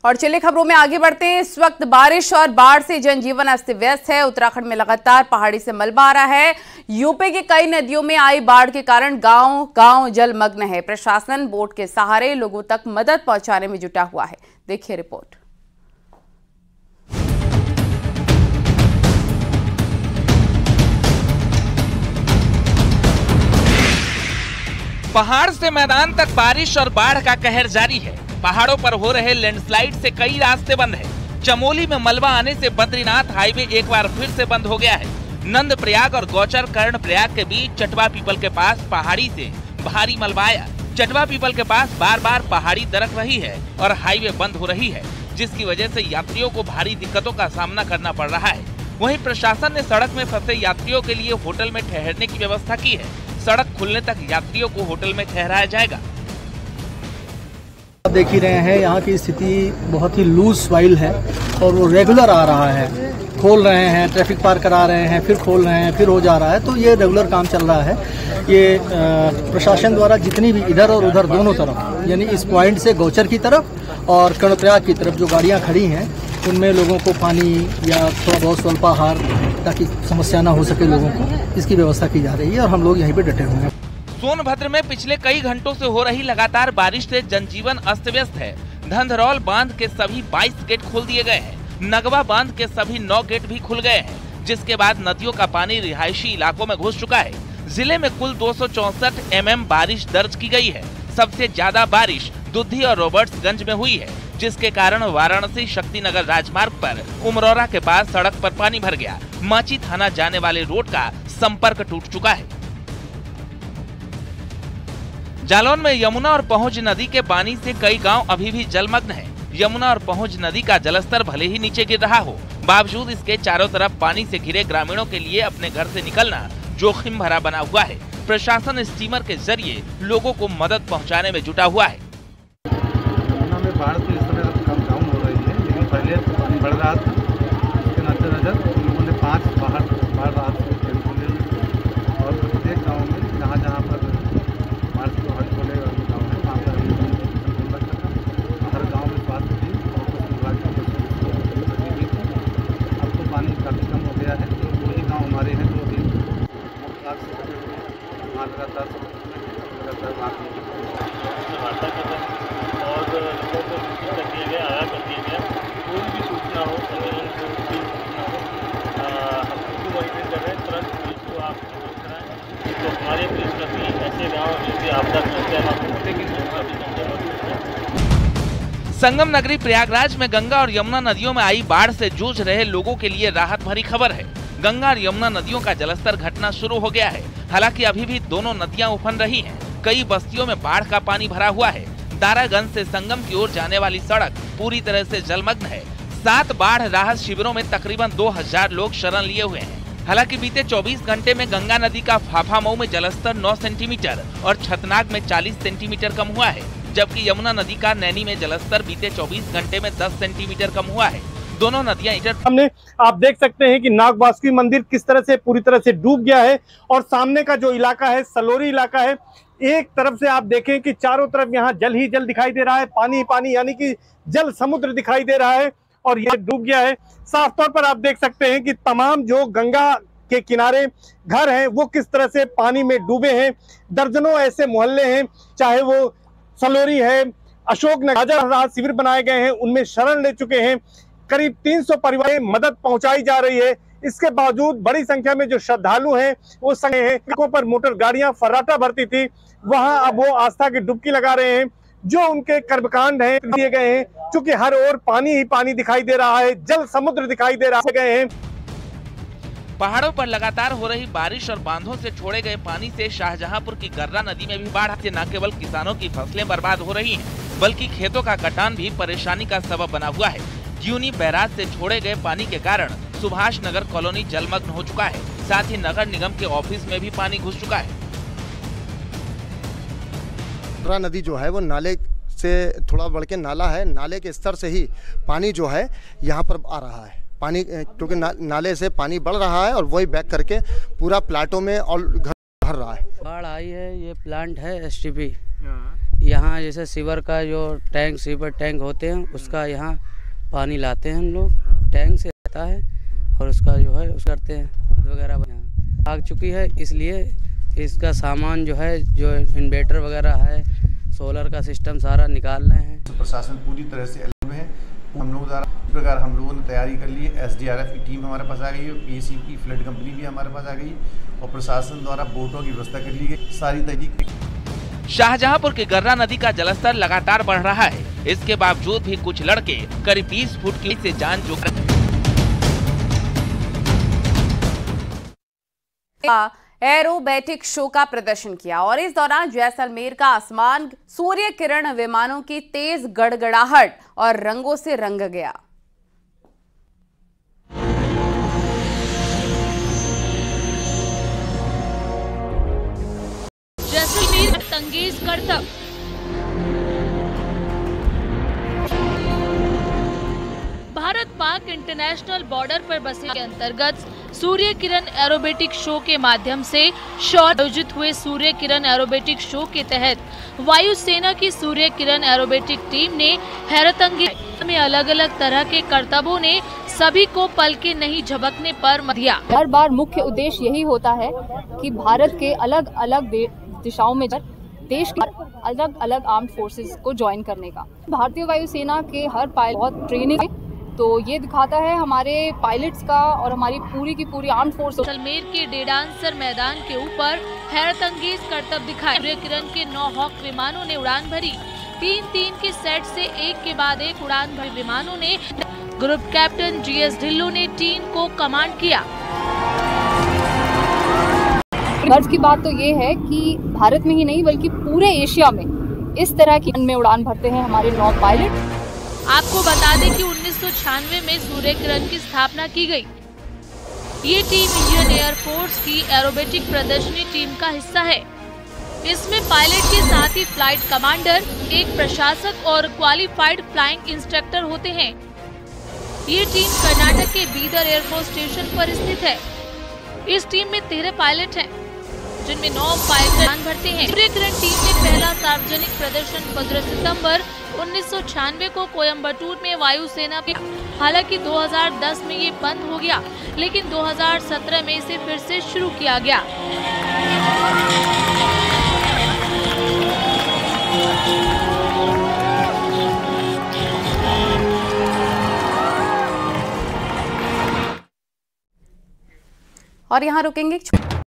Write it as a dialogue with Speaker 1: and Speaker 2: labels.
Speaker 1: और चलिए खबरों में आगे बढ़ते हैं। इस वक्त बारिश और बाढ़ से जनजीवन अस्त व्यस्त है। उत्तराखंड में लगातार पहाड़ी से मलबा आ रहा है। यूपी की कई नदियों में आई बाढ़ के कारण गांव जलमग्न है। प्रशासन बोट के सहारे लोगों तक मदद पहुंचाने में जुटा हुआ है। देखिए रिपोर्ट।
Speaker 2: पहाड़ से मैदान तक बारिश और बाढ़ का कहर जारी है। पहाड़ों पर हो रहे लैंडस्लाइड से कई रास्ते बंद हैं। चमोली में मलबा आने से बद्रीनाथ हाईवे एक बार फिर से बंद हो गया है। नंद प्रयाग और गौचर कर्ण प्रयाग के बीच चटवा पीपल के पास पहाड़ी से भारी मलबा आया। चटवा पीपल के पास बार बार पहाड़ी दरक रही है और हाईवे बंद हो रही है, जिसकी वजह से यात्रियों को भारी दिक्कतों का सामना करना पड़ रहा है। वहीं प्रशासन ने सड़क में फंसे यात्रियों के लिए होटल में ठहरने की व्यवस्था की है। सड़क खुलने तक यात्रियों को होटल में ठहराया जाएगा।
Speaker 3: आप देख ही रहे हैं यहाँ की स्थिति बहुत ही लूज स्वाइल है और वो रेगुलर आ रहा है। खोल रहे हैं, ट्रैफिक पार करा रहे हैं, फिर खोल रहे हैं, फिर हो जा रहा है। तो ये रेगुलर काम चल रहा है। ये प्रशासन द्वारा जितनी भी इधर और उधर दोनों तरफ, यानी इस पॉइंट से गौचर की तरफ और कर्णप्रयाग की तरफ जो गाड़ियाँ खड़ी हैं उनमें लोगों को पानी या थोड़ा बहुत स्वल्पाहार, ताकि समस्या ना हो सके लोगों को, इसकी व्यवस्था की जा रही है और हम लोग यहीं पे डटे हुए हैं।
Speaker 2: सोनभद्र में पिछले कई घंटों से हो रही लगातार बारिश से जनजीवन अस्त व्यस्त है। धंधरौल बांध के सभी 22 गेट खोल दिए गए हैं। नगवा बांध के सभी 9 गेट भी खुल गए हैं, जिसके बाद नदियों का पानी रिहायशी इलाकों में घुस चुका है। जिले में कुल 264 mm बारिश दर्ज की गई है। सबसे ज्यादा बारिश दुद्धी और रॉबर्ट्सगंज में हुई है, जिसके कारण वाराणसी शक्तिनगर राजमार्ग पर उमरौरा के पास सड़क पर पानी भर गया। माची थाना जाने वाले रोड का संपर्क टूट चुका है। जालौन में यमुना और पहुंच नदी के पानी से कई गांव अभी भी जलमग्न हैं। यमुना और पहुंच नदी का जलस्तर भले ही नीचे गिर रहा हो, बावजूद इसके चारों तरफ पानी से घिरे ग्रामीणों के लिए अपने घर से निकलना जोखिम भरा बना हुआ है। प्रशासन स्टीमर के जरिए लोगों को मदद पहुंचाने में जुटा हुआ है।
Speaker 4: यमुना में बाढ़ तो इस समय कम डाउन हो रही है, लेकिन पहले पानी बढ़ रहा था। उसके नजर लोगों ने 5 बाढ़ राहत और प्रत्येक गाँव में जहाँ पर बाढ़ से हट खोले गाँव है वहाँ पर हर गाँव में स्वास्थ्य की अब तो पानी काफ़ी कम हो गया है। तो वही गाँव हमारे हैं जो भी लगातार वार्ता कर रहे हैं और लोगों को सूचित कर दिया गया, आगाह कर दिया गया। कोई भी सूचना हो, संगठन को कोई सूचना हो, हम खुद मॉनिटर कर रहे हैं। तुरंत पुलिस को आप रिपोर्ट कराएं। तो हमारे पुलिसकर्मी ऐसे गाँव जैसे आपदा
Speaker 2: संगम नगरी प्रयागराज में गंगा और यमुना नदियों में आई बाढ़ से जूझ रहे लोगों के लिए राहत भरी खबर है। गंगा और यमुना नदियों का जलस्तर घटना शुरू हो गया है। हालांकि अभी भी दोनों नदियां उफन रही हैं। कई बस्तियों में बाढ़ का पानी भरा हुआ है। दारागंज से संगम की ओर जाने वाली सड़क पूरी तरह से जलमग्न है। 7 बाढ़ राहत शिविरों में तकरीबन 2000 लोग शरण लिए हुए हैं। हालांकि बीते 24 घंटे में गंगा नदी का फाफामऊ में जलस्तर 9 सेंटीमीटर और छतनाग में 40 सेंटीमीटर कम हुआ है, जबकि यमुना नदी का नैनी में जलस्तर बीते 24 घंटे में 10 सेंटीमीटर कम हुआ है। दोनों नदियां सामने
Speaker 5: आप देख सकते हैं कि नागवासुकी मंदिर किस तरह से पूरी तरह से डूब गया है और सामने का जो इलाका है सलोरी इलाका है। एक तरफ से आप देखें कि चारों तरफ यहाँ जल ही जल दिखाई दे रहा है, पानी ही पानी, यानी कि जल समुद्र दिखाई दे रहा है और यह डूब गया है। साफ तौर पर आप देख सकते हैं कि तमाम जो गंगा के किनारे घर हैं वो किस तरह से पानी में डूबे हैं। दर्जनों ऐसे मोहल्ले हैं, चाहे वो सलोरी है, अशोकनगर, राहत शिविर बनाए गए हैं, उनमें शरण ले चुके हैं। करीब 300 परिवारें मदद पहुंचाई जा रही है। इसके बावजूद बड़ी संख्या में जो श्रद्धालु हैं वो संगे हैं। सड़कों पर मोटर गाड़ियां फर्राटा भरती थी, वहां अब वो आस्था की डुबकी लगा रहे हैं। जो उनके कर्मकांड हैं दिए गए हैं, क्योंकि हर ओर पानी ही पानी दिखाई दे रहा है, जल समुद्र दिखाई दे रहा गए हैं।
Speaker 2: पहाड़ों पर लगातार हो रही बारिश और बांधों से छोड़े गए पानी से शाहजहांपुर की गर्रा नदी में भी बाढ़ से न केवल किसानों की फसलें बर्बाद हो रही हैं, बल्कि खेतों का कटान भी परेशानी का सबब बना हुआ है। ड्यूनी बैराज से छोड़े गए पानी के कारण सुभाष नगर कॉलोनी जलमग्न हो चुका है। साथ ही नगर निगम के ऑफिस में भी पानी घुस चुका है।
Speaker 6: नदी जो है वो नाले से थोड़ा बढ़ के नाला है, नाले के स्तर से ही पानी जो है यहाँ पर आ रहा है। पानी क्योंकि नाले से पानी बढ़ रहा है और वही बैक करके पूरा प्लाटों में और घर भर रहा है।
Speaker 7: बाढ़ आई है, ये प्लांट है STP, यहाँ जैसे सीवर का जो टैंक सीवर टैंक होते हैं उसका यहाँ पानी लाते हैं हम लोग, टैंक से आता है और उसका जो है उस करते हैं वगैरह। यहाँ आग चुकी है इसलिए इसका सामान जो है जो इन्वर्टर वगैरह है, सोलर का सिस्टम सारा निकाल रहे हैं।
Speaker 8: तो प्रशासन पूरी तरह से अलर्ट है। हम लोग द्वारा इस प्रकार हम लोगों ने तैयारी कर ली है। SDRF की टीम हमारे पास आ गई है, PSU की फ्लड कंपनी भी हमारे पास आ गई और प्रशासन द्वारा बोटों की व्यवस्था कर ली गई। सारी तहकीक।
Speaker 2: शाहजहांपुर की गर्रा नदी का जलस्तर लगातार बढ़ रहा है। इसके बावजूद भी कुछ लड़के करीब 20 फुट की से जान जोख
Speaker 1: एरोबेटिक शो का प्रदर्शन किया और इस दौरान जैसलमेर का आसमान सूर्य किरण विमानों की तेज गड़गड़ाहट और रंगों से रंग गया।
Speaker 9: जैसलमेर तंगेज करतब। भारत पाक इंटरनेशनल बॉर्डर पर बसे के अंतर्गत सूर्य किरण एरोबेटिक शो के माध्यम से आयोजित हुए सूर्य किरण एरोबेटिक शो के तहत वायुसेना की सूर्य किरण एरोबेटिक टीम ने हैरतअंगेज में अलग अलग तरह के करतबों ने सभी को पल के नहीं झपकने पर मत दिया।
Speaker 10: हर बार मुख्य उद्देश्य यही होता है कि भारत के अलग अलग दिशाओं में देश के अलग अलग आर्म्ड फोर्सेस को ज्वाइन करने का। भारतीय वायुसेना के हर पायलट बहुत ट्रेनिंग, तो ये दिखाता है हमारे पायलट्स का और हमारी पूरी की पूरी आर्म्ड फोर्स।
Speaker 9: जैसलमेर के डेडांसर मैदान के ऊपर हैरतअंगेज करतब दिखाए। सूर्य किरण के 9 हॉक विमानों ने उड़ान भरी। 3-3 के सेट से एक के बाद एक उड़ान भरी विमानों ने। ग्रुप कैप्टन GS ढिल्लों ने टीम को कमांड किया।
Speaker 10: गर्व की बात तो ये है कि भारत में ही नहीं बल्कि पूरे एशिया में इस तरह की में उड़ान भरते हैं हमारे 9 पायलट।
Speaker 9: आपको बता दें कि 1996 में सूर्य किरण की स्थापना की गई। ये टीम इंडियन एयरफोर्स की एरोबेटिक प्रदर्शनी टीम का हिस्सा है। इसमें पायलट के साथ ही फ्लाइट कमांडर, एक प्रशासक और क्वालिफाइड फ्लाइंग इंस्ट्रक्टर होते हैं। ये टीम कर्नाटक के बीदर एयरफोर्स स्टेशन पर स्थित है। इस टीम में 13 पायलट हैं, जिनमें 9 पायलट उड़ान भरते हैं। सूर्य किरण टीम ने पहला सार्वजनिक प्रदर्शन 15 सितंबर 1996 को कोयम्बटूर में वायुसेना की। हालांकि 2010 में ये बंद हो गया, लेकिन 2017 में इसे फिर से शुरू किया गया।
Speaker 1: और यहाँ रुकेंगे।